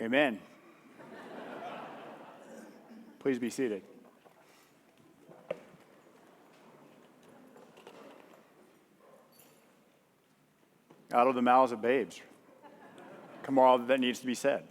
Amen. Please be seated. Out of the mouths of babes come all that needs to be said.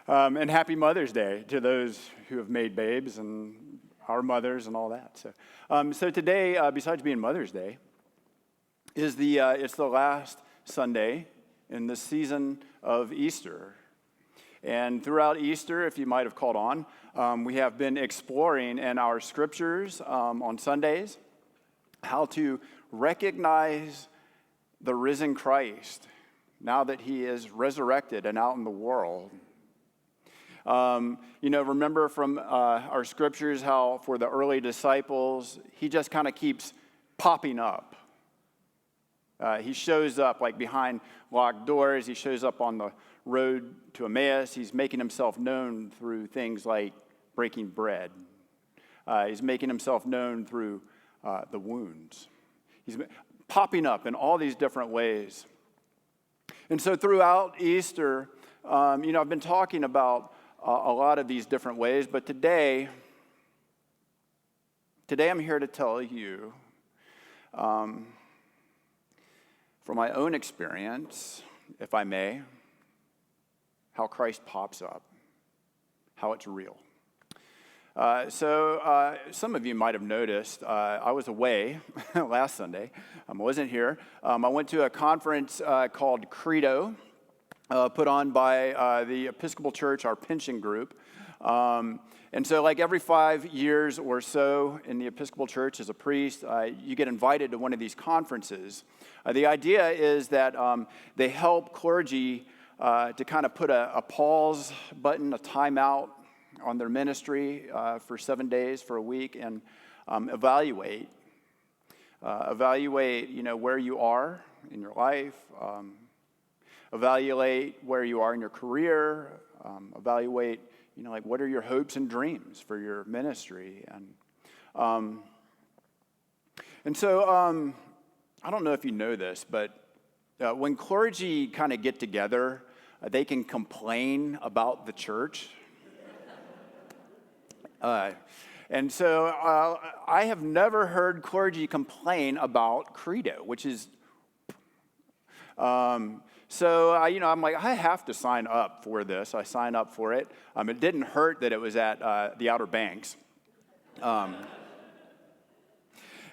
And happy Mother's Day to those who have made babes and our mothers and all that. So today, besides being Mother's Day, is it's the last Sunday in the season of Easter. And throughout Easter, if you might have caught on, we have been exploring in our scriptures on Sundays how to recognize the risen Christ now that he is resurrected and out in the world. Remember from our scriptures how for the early disciples, he just kind of keeps popping up. He shows up like behind locked doors. He shows up on the road to Emmaus. He's making himself known through things like breaking bread. He's making himself known through the wounds. He's popping up in all these different ways. And so throughout Easter, I've been talking about a lot of these different ways, but today I'm here to tell you from my own experience, if I may, how Christ pops up, how it's real. So some of you might have noticed I was away last Sunday. I wasn't here. I went to a conference called Credo, put on by the Episcopal Church, our pension group. And so like every 5 years or so in the Episcopal Church as a priest, you get invited to one of these conferences. The idea is that they help clergy to kind of put a pause button, a timeout on their ministry for 7 days, for a week, and evaluate, where you are in your life, evaluate where you are in your career, evaluate, what are your hopes and dreams for your ministry, and so I don't know if you know this, but when clergy kind of get together, they can complain about the church. And so I have never heard clergy complain about Credo, which is, I'm like, I have to sign up for this. I signed up for it. It didn't hurt that it was at the Outer Banks.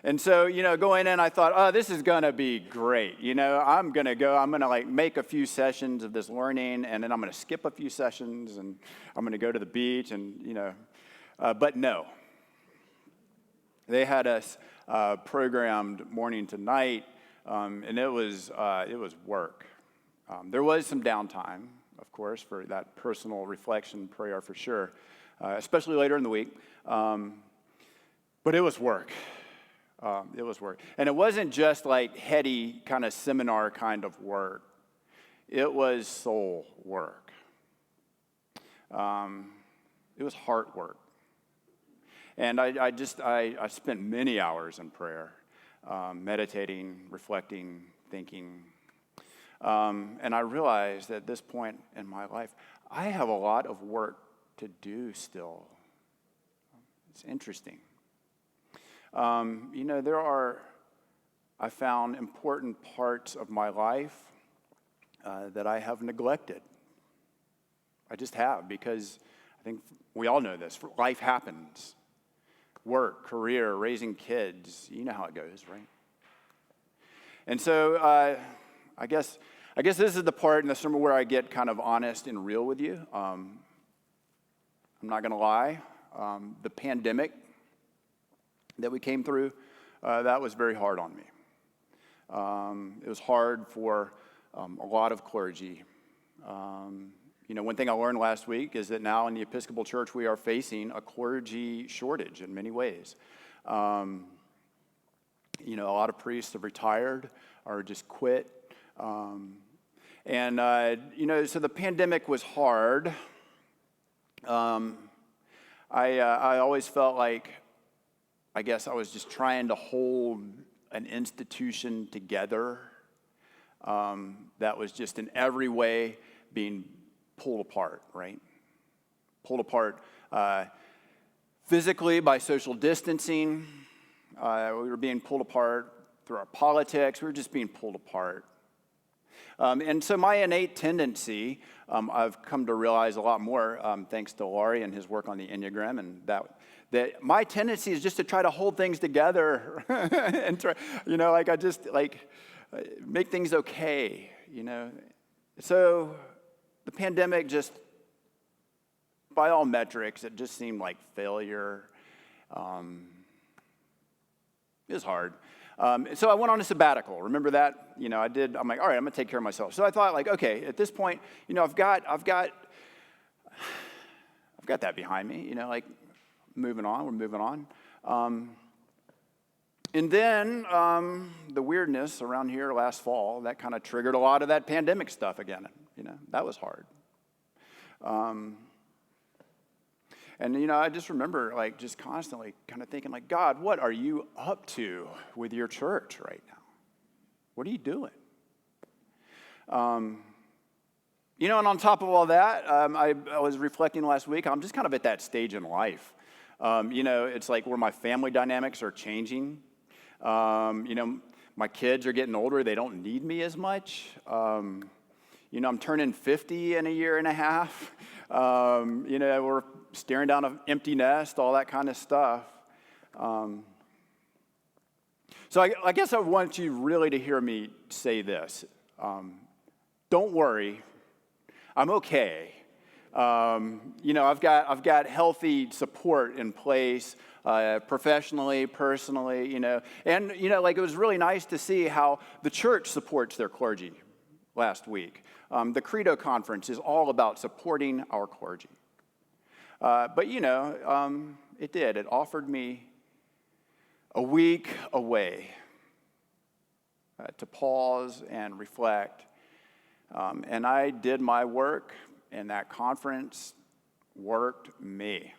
And so, going in, I thought, oh, this is going to be great. I'm going to go, I'm going to make a few sessions of this learning, and then I'm going to skip a few sessions, and I'm going to go to the beach, and, but no. They had us programmed morning to night, and it was work. There was some downtime, of course, for that personal reflection prayer for sure, especially later in the week. But it was work. It was work. And it wasn't just like heady kind of seminar kind of work. It was soul work. It was heart work. And I spent many hours in prayer, meditating, reflecting, thinking. And I realized at this point in my life, I have a lot of work to do still. It's interesting. I found important parts of my life that I have neglected. I just have, because I think we all know this. Life happens. Work, career, raising kids. You know how it goes, right? And so I guess this is the part in the sermon where I get kind of honest and real with you. I'm not going to lie. The pandemic that we came through, that was very hard on me. It was hard for a lot of clergy. One thing I learned last week is that now in the Episcopal Church we are facing a clergy shortage in many ways. A lot of priests have retired or just quit. So the pandemic was hard. I always felt like, I guess I was just trying to hold an institution together that was just in every way being pulled apart, right? Pulled apart physically by social distancing. We were being pulled apart through our politics. We were just being pulled apart. And so my innate tendency, I've come to realize a lot more, thanks to Laurie and his work on the Enneagram, and that my tendency is just to try to hold things together and try, I just make things okay, So the pandemic just, by all metrics, it just seemed like failure. It was hard. So I went on a sabbatical. Remember that? I'm like, all right, I'm gonna take care of myself. So I thought, okay, at this point, I've got that behind me. Moving on. We're moving on. And then the weirdness around here last fall, that kind of triggered a lot of that pandemic stuff again. That was hard. And, I just remember, just constantly kind of thinking, God, what are you up to with your church right now? What are you doing? And on top of all that, I was reflecting last week, I'm just kind of at that stage in life. It's like where my family dynamics are changing. My kids are getting older. They don't need me as much. I'm turning 50 in a year and a half. We're staring down an empty nest, all that kind of stuff. So I guess I want you really to hear me say this. Don't worry. I'm okay. I've got healthy support in place, professionally, personally, and, it was really nice to see how the church supports their clergy last week. The Credo Conference is all about supporting our clergy. But it did. It offered me a week away to pause and reflect. And I did my work, and that conference worked me.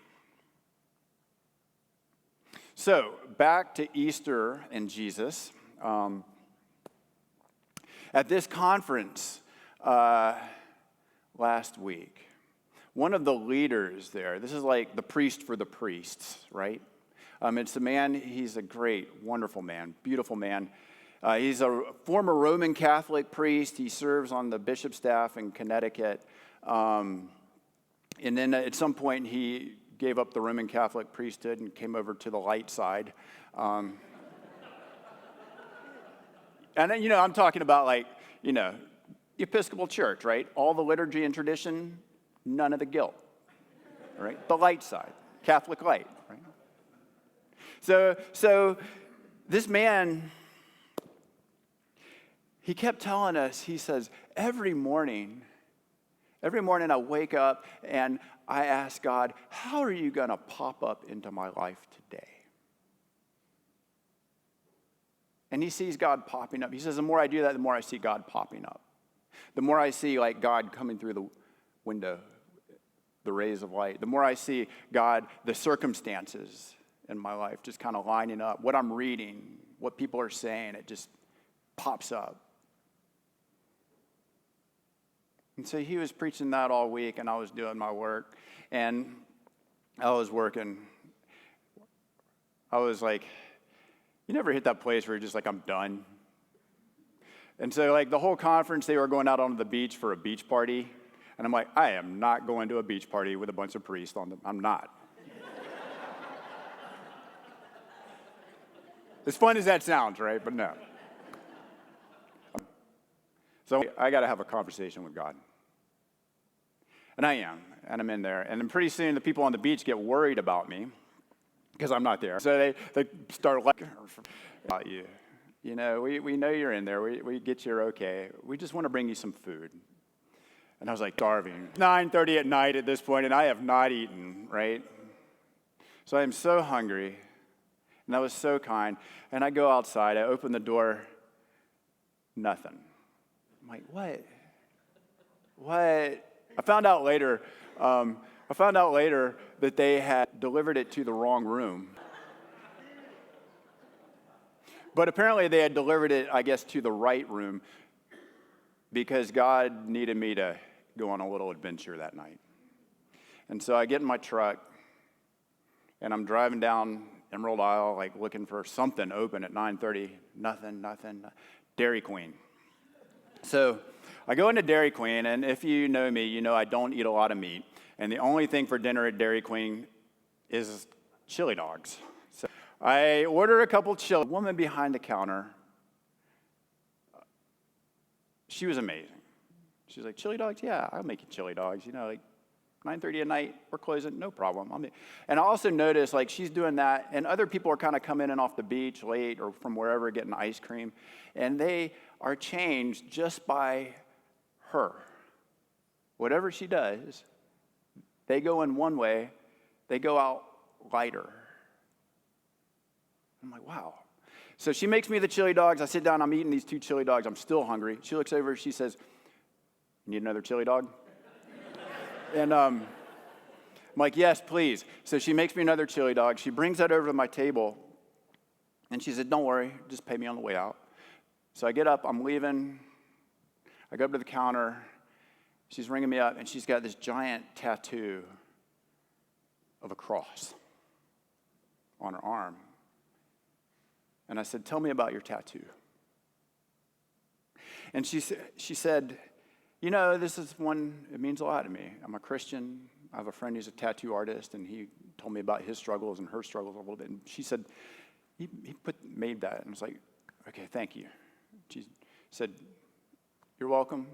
So, back to Easter and Jesus. At this conference last week, one of the leaders there, this is like the priest for the priests, right? It's a man, he's a great, wonderful man, beautiful man. He's a former Roman Catholic priest. He serves on the bishop staff in Connecticut. And then at some point, he gave up the Roman Catholic priesthood and came over to the light side. And then, I'm talking about the Episcopal Church, right? All the liturgy and tradition, none of the guilt, right? The light side, Catholic light, right? So this man, he kept telling us, he says, every morning I wake up and I ask God, how are you going to pop up into my life today? And he sees God popping up. He says, the more I do that, the more I see God popping up. The more I see God coming through the window, the rays of light. The more I see God, the circumstances in my life just kind of lining up. What I'm reading, what people are saying, it just pops up. And so he was preaching that all week, and I was doing my work. And I was working. I was like, you never hit that place where you're just like, I'm done. And so the whole conference, they were going out onto the beach for a beach party. And I'm like, I am not going to a beach party with a bunch of priests I'm not. As fun as that sounds, right? But no. So I got to have a conversation with God. And I am. And I'm in there. And then pretty soon the people on the beach get worried about me because I'm not there. So they start about you. We know you're in there. We get you're okay. We just want to bring you some food. And I was starving. 9:30 at night at this point, and I have not eaten, right? So I am so hungry. And that was so kind. And I go outside. I open the door. Nothing. I'm like, what? I found out later that they had delivered it to the wrong room. But apparently they had delivered it, I guess, to the right room because God needed me to go on a little adventure that night. And so I get in my truck, and I'm driving down Emerald Isle, like looking for something open at 9:30. Nothing. Dairy Queen. So I go into Dairy Queen, and if you know me, you know I don't eat a lot of meat. And the only thing for dinner at Dairy Queen is chili dogs. So I order a couple chili. The woman behind the counter, she was amazing. She's like, chili dogs? Yeah, I'll make you chili dogs. You know, like 9:30 at night, we're closing, no problem. And I also noticed, like, she's doing that, and other people are kind of coming in off the beach late or from wherever getting ice cream, and they are changed just by her. Whatever she does, they go in one way, they go out lighter. I'm like, wow. So she makes me the chili dogs. I sit down, I'm eating these 2 chili dogs. I'm still hungry. She looks over, she says, "You need another chili dog?" And I'm like, "Yes, please." So she makes me another chili dog. She brings that over to my table, and she said, "Don't worry, just pay me on the way out." So I get up, I'm leaving. I go up to the counter. She's ringing me up, and she's got this giant tattoo of a cross on her arm. And I said, "Tell me about your tattoo." And she said, "You know, this is one, it means a lot to me. I'm a Christian. I have a friend who's a tattoo artist, and he told me about his struggles and her struggles a little bit." And she said, he made that. And I was like, "Okay, thank you." She said, "You're welcome.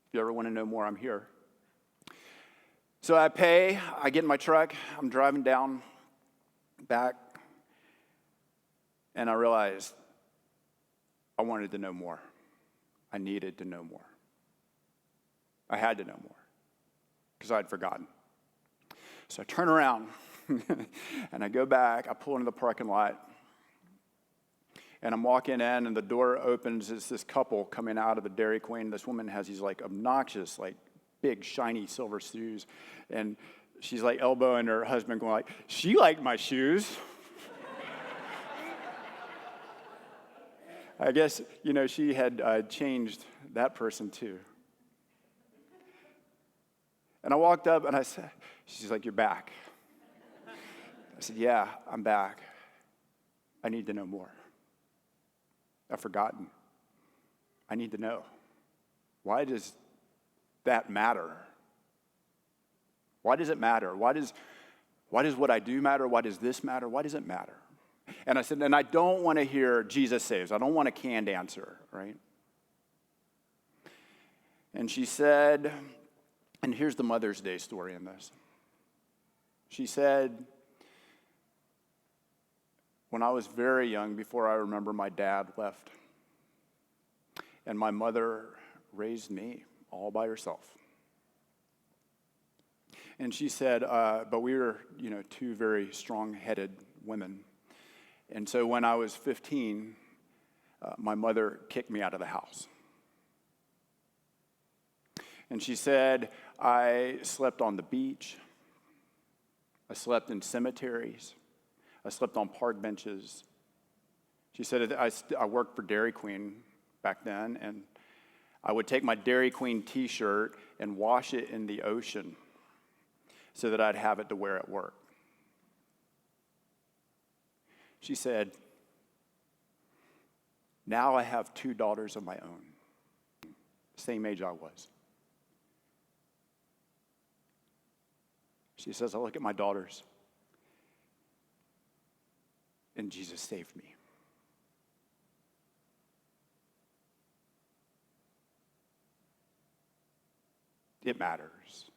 If you ever want to know more, I'm here." So I pay, I get in my truck, I'm driving down back, and I realized I wanted to know more. I needed to know more. I had to know more because I had forgotten. So I turn around and I go back. I pull into the parking lot, and I'm walking in, and the door opens. It's this couple coming out of the Dairy Queen. This woman has these like obnoxious, like big, shiny silver shoes, and she's like elbowing her husband, going like, "She liked my shoes." I guess, you know, she had changed that person too. And I walked up and I said, she's like, "You're back." I said, "Yeah, I'm back. I need to know more. I've forgotten. I need to know. Why does that matter? Why does it matter? Why does what I do matter? Why does this matter? Why does it matter?" And I said, and I don't want to hear Jesus saves. I don't want a canned answer, right? And she said, and here's the Mother's Day story in this. She said, "When I was very young, before I remember, my dad left. And my mother raised me all by herself." And she said, but we were, you know, 2 very strong-headed women. And so when I was 15, my mother kicked me out of the house. And she said, I slept on the beach. I slept in cemeteries. I slept on park benches. She said, I worked for Dairy Queen back then, and I would take my Dairy Queen t-shirt and wash it in the ocean so that I'd have it to wear at work. She said, now I have 2 daughters of my own, same age I was. She says, I look at my daughters, and Jesus saved me. It matters.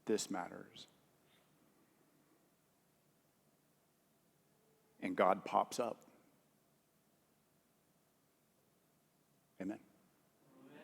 This matters. And God pops up.